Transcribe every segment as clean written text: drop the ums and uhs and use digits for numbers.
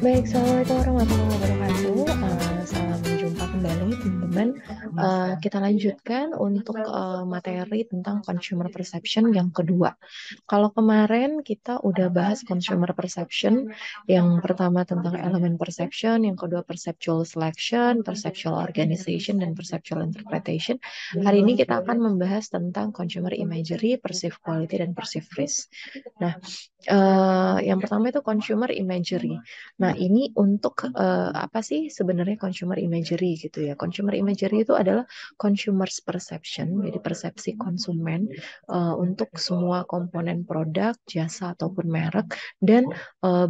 Baik, Assalamualaikum warahmatullahi wabarakatuh. Salam jumpa kembali, teman-teman. Kita lanjutkan untuk materi tentang consumer perception yang kedua. Kalau kemarin kita udah bahas consumer perception, yang pertama tentang elemen perception, yang kedua perceptual selection, perceptual organization, dan perceptual interpretation. Hari ini kita akan membahas tentang consumer imagery, perceived quality, dan perceived risk. Nah, yang pertama itu consumer imagery. Nah, ini untuk apa sih sebenarnya consumer imagery gitu ya? Consumer imagery itu adalah consumers perception, jadi persepsi konsumen untuk semua komponen produk, jasa ataupun merek, dan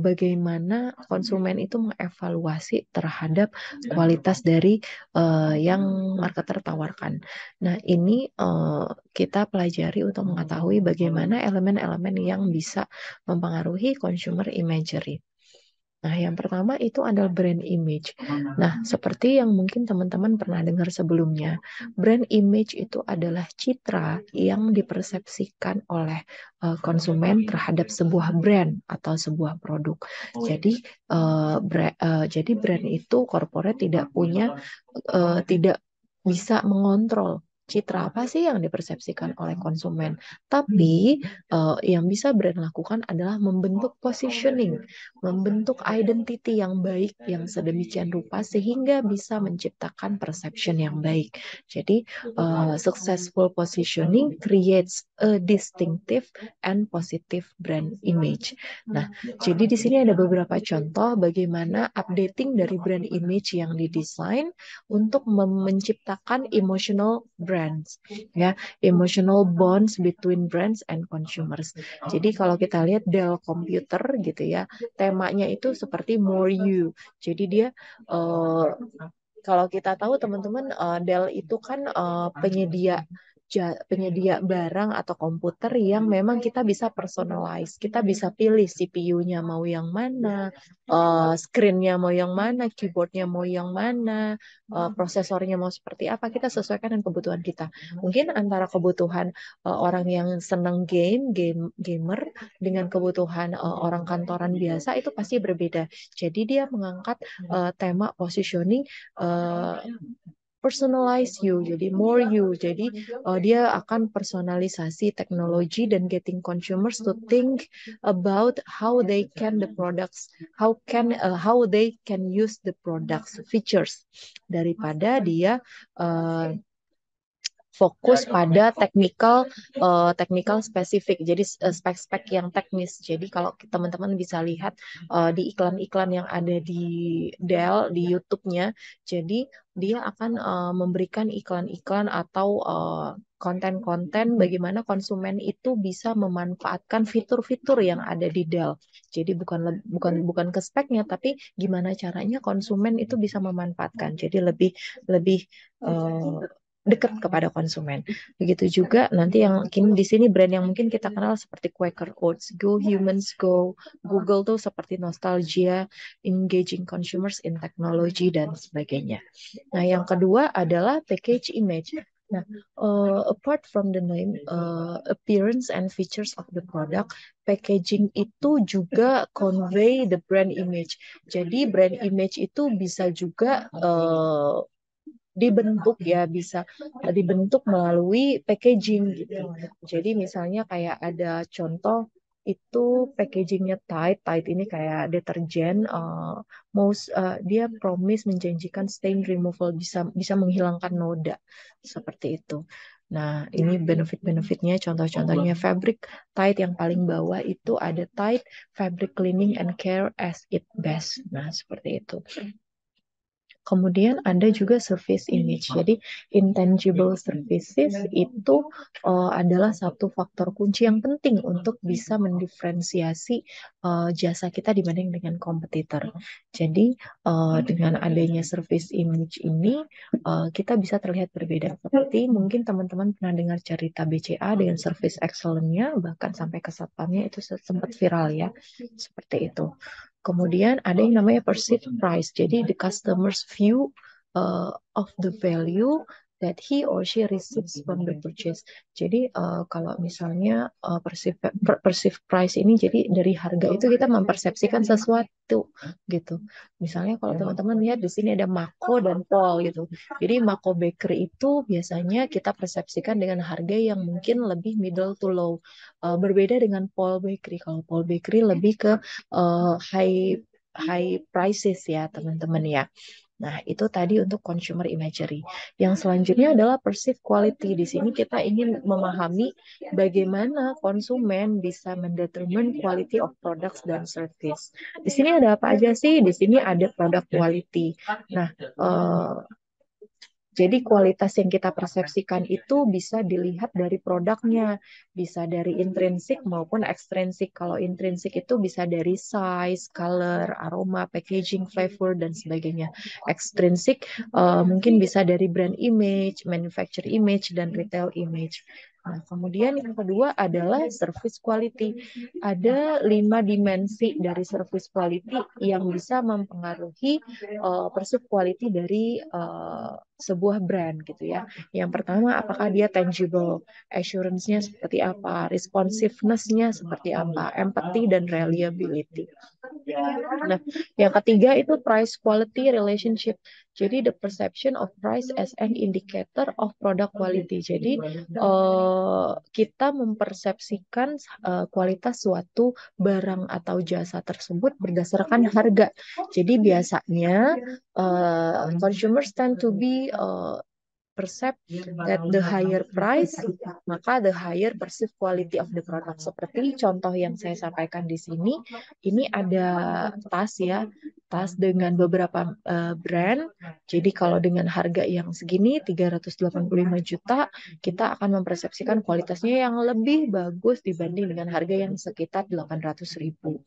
bagaimana konsumen itu mengevaluasi terhadap kualitas dari yang marketer tawarkan. Nah, ini kita pelajari untuk mengetahui bagaimana elemen-elemen yang bisa mempengaruhi consumer imagery. Nah, yang pertama itu adalah brand image. Nah, seperti yang mungkin teman-teman pernah dengar sebelumnya, brand image itu adalah citra yang dipersepsikan oleh konsumen terhadap sebuah brand atau sebuah produk. Jadi brand itu corporate tidak punya tidak bisa mengontrol citra apa sih yang dipersepsikan oleh konsumen. Tapi yang bisa brand lakukan adalah membentuk positioning, membentuk identity yang baik, yang sedemikian rupa sehingga bisa menciptakan perception yang baik. Jadi successful positioning creates a distinctive and positive brand image. Nah, jadi di sini ada beberapa contoh bagaimana updating dari brand image yang didesain untuk menciptakan emotional brands, ya, emotional bonds between brands and consumers. Jadi kalau kita lihat Dell Computer gitu ya, temanya itu seperti more you. Jadi dia kalau kita tahu teman-teman, Dell itu kan penyedia barang atau komputer yang memang kita bisa personalize. Kita bisa pilih CPU-nya mau yang mana, screen-nya mau yang mana, keyboard-nya mau yang mana, prosesornya mau seperti apa. Kita sesuaikan dengan kebutuhan kita. Mungkin antara kebutuhan orang yang senang gamer dengan kebutuhan orang kantoran biasa itu pasti berbeda. Jadi dia mengangkat tema positioning uh, personalize you, jadi more you. Jadi dia akan personalisasi teknologi dan getting consumers to think about how they can the products, how they can use the products features daripada dia uh, fokus pada technical spesifik, jadi spek-spek yang teknis. Jadi kalau teman-teman bisa lihat di iklan-iklan yang ada di Dell di YouTube-nya, jadi dia akan memberikan iklan-iklan atau konten-konten bagaimana konsumen itu bisa memanfaatkan fitur-fitur yang ada di Dell. Jadi bukan ke speknya, tapi gimana caranya konsumen itu bisa memanfaatkan. Jadi lebih lebih uh, dekat kepada konsumen. Begitu juga nanti yang mungkin di sini brand yang mungkin kita kenal seperti Quaker Oats, Go Humans Go, Google tuh seperti nostalgia, engaging consumers in technology dan sebagainya. Nah, yang kedua adalah package image. Nah, apart from the name, appearance and features of the product, packaging itu juga convey the brand image. Jadi brand image itu bisa juga dibentuk ya, bisa dibentuk melalui packaging gitu. Jadi misalnya kayak ada contoh itu packagingnya Tide. Tide ini kayak deterjen, dia promise menjanjikan stain removal, bisa bisa menghilangkan noda seperti itu. Nah, ini benefit-benefitnya, contoh-contohnya fabric Tide yang paling bawah itu ada Tide Fabric Cleaning and Care as it best. Nah, seperti itu. Kemudian ada juga service image. Jadi intangible services itu adalah satu faktor kunci yang penting untuk bisa mendiferensiasi jasa kita dibanding dengan kompetitor. Jadi dengan adanya service image ini kita bisa terlihat berbeda. Seperti mungkin teman-teman pernah dengar cerita BCA dengan service excellence-nya, bahkan sampai ke satpamnya itu sempat viral ya. Seperti itu. Kemudian ada yang namanya perceived price. Jadi the customer's view of the value that he or she receives from the purchase. Jadi kalau misalnya perceived price ini, jadi dari harga itu kita mempersepsikan sesuatu gitu. Misalnya kalau teman-teman lihat di sini ada Mako dan Paul gitu. Jadi Mako Bakery itu biasanya kita persepsikan dengan harga yang mungkin lebih middle to low. Berbeda dengan Paul Bakery. Kalau Paul Bakery lebih ke high high prices ya teman-teman ya. Nah, itu tadi untuk consumer imagery. Yang selanjutnya adalah perceived quality. Di sini kita ingin memahami bagaimana konsumen bisa mendetermine quality of products dan service. Di sini ada apa aja sih? Di sini ada product quality. Nah, jadi kualitas yang kita persepsikan itu bisa dilihat dari produknya, bisa dari intrinsik maupun ekstrinsik. Kalau intrinsik itu bisa dari size, color, aroma, packaging, flavor, dan sebagainya. Ekstrinsik mungkin bisa dari brand image, manufacturer image, dan retail image. Nah, kemudian yang kedua adalah service quality. Ada 5 dimensi dari service quality yang bisa mempengaruhi perceived quality dari sebuah brand gitu ya. Yang pertama, apakah dia tangible, assurance-nya seperti apa, responsiveness-nya seperti apa, empathy dan reliability. Nah, yang ketiga itu price quality relationship. Jadi the perception of price as an indicator of product quality. Jadi kita mempersepsikan kualitas suatu barang atau jasa tersebut berdasarkan harga. Jadi biasanya consumers tend to be perceive that the higher price, maka the higher perceived quality of the product. Seperti contoh yang saya sampaikan di sini, ini ada tas ya, tas dengan beberapa brand. Jadi kalau dengan harga yang segini, 385 juta, kita akan mempersepsikan kualitasnya yang lebih bagus dibanding dengan harga yang sekitar 800 ribu.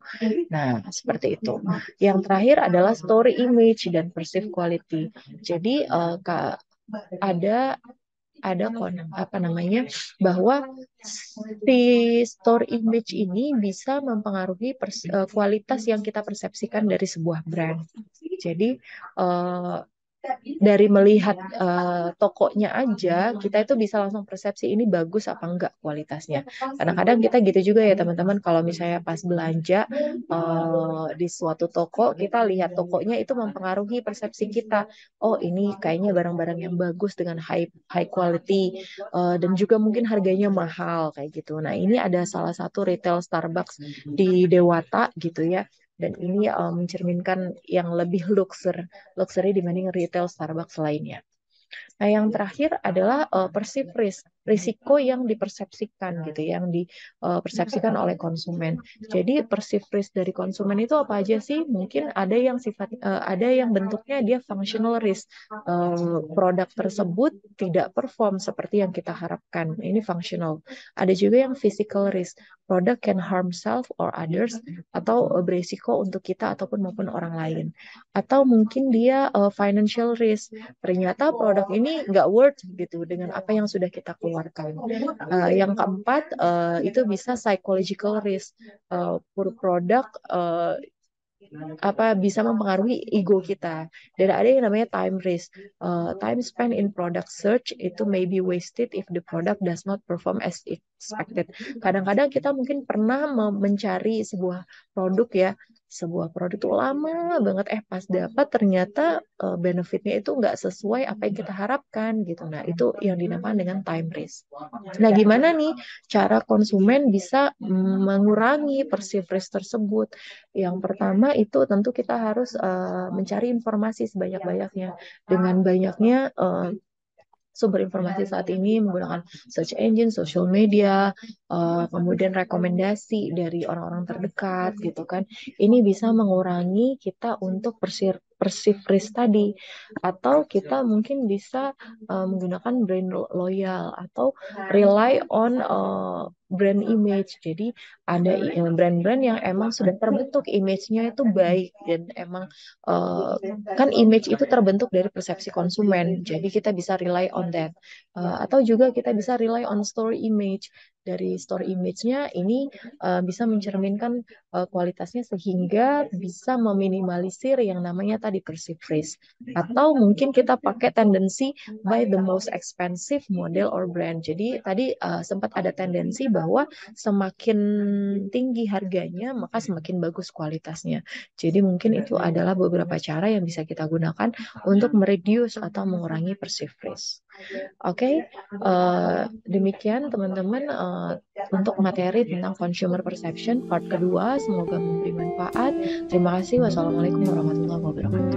Nah, seperti itu. Yang terakhir adalah story image dan perceived quality. Jadi, ada apa namanya, bahwa si store image ini bisa mempengaruhi kualitas yang kita persepsikan dari sebuah brand. Jadi dari melihat tokonya aja, kita itu bisa langsung persepsi ini bagus apa enggak kualitasnya. Kadang-kadang kita gitu juga ya teman-teman, kalau misalnya pas belanja di suatu toko, kita lihat tokonya itu mempengaruhi persepsi kita. Oh, ini kayaknya barang-barang yang bagus dengan high quality dan juga mungkin harganya mahal kayak gitu. Nah, ini ada salah satu retail Starbucks di Dewata gitu ya. Dan ini mencerminkan yang lebih luxury dibanding retail Starbucks lainnya. Nah, yang terakhir adalah perceived risk, risiko yang dipersepsikan gitu, yang dipersepsikan oleh konsumen. Jadi perceived risk dari konsumen itu apa aja sih? Mungkin ada yang ada yang bentuknya dia functional risk. Produk tersebut tidak perform seperti yang kita harapkan. Ini functional. Ada juga yang physical risk. Product can harm self or others atau berisiko untuk kita ataupun maupun orang lain. Atau mungkin dia financial risk. Ternyata produk ini nggak worth gitu dengan apa yang sudah kita keluarkan. Yang keempat itu bisa psychological risk. Per produk bisa mempengaruhi ego kita. Dan ada yang namanya time risk. Time spent in product search itu may be wasted if the product does not perform as expected. Kadang-kadang kita mungkin pernah mencari sebuah produk ya, sebuah produk itu lama banget, pas dapat ternyata benefitnya itu nggak sesuai apa yang kita harapkan gitu. Nah, itu yang dinamakan dengan time risk. Nah, gimana nih cara konsumen bisa mengurangi perceived risk tersebut? Yang pertama itu tentu kita harus mencari informasi sebanyak-banyaknya. Dengan banyaknya sumber informasi saat ini menggunakan search engine, social media, kemudian rekomendasi dari orang-orang terdekat gitu kan. Ini bisa mengurangi kita untuk perceive risk tadi. Atau kita mungkin bisa menggunakan brand loyal atau rely on brand image. Jadi ada brand-brand yang emang sudah terbentuk image-nya itu baik dan emang uh, kan image itu terbentuk dari persepsi konsumen. Jadi kita bisa rely on that. Atau juga kita bisa rely on story image. Dari story image-nya ini bisa mencerminkan kualitasnya sehingga bisa meminimalisir yang namanya tadi perceived risk. Atau mungkin kita pakai tendensi buy the most expensive model or brand. Jadi tadi sempat ada tendensi bahwa semakin tinggi harganya maka semakin bagus kualitasnya. Jadi mungkin itu adalah beberapa cara yang bisa kita gunakan untuk mereduce atau mengurangi perceived risk. Oke, demikian teman-teman untuk materi tentang consumer perception part kedua. Semoga memberi manfaat. Terima kasih. Wassalamualaikum warahmatullahi wabarakatuh.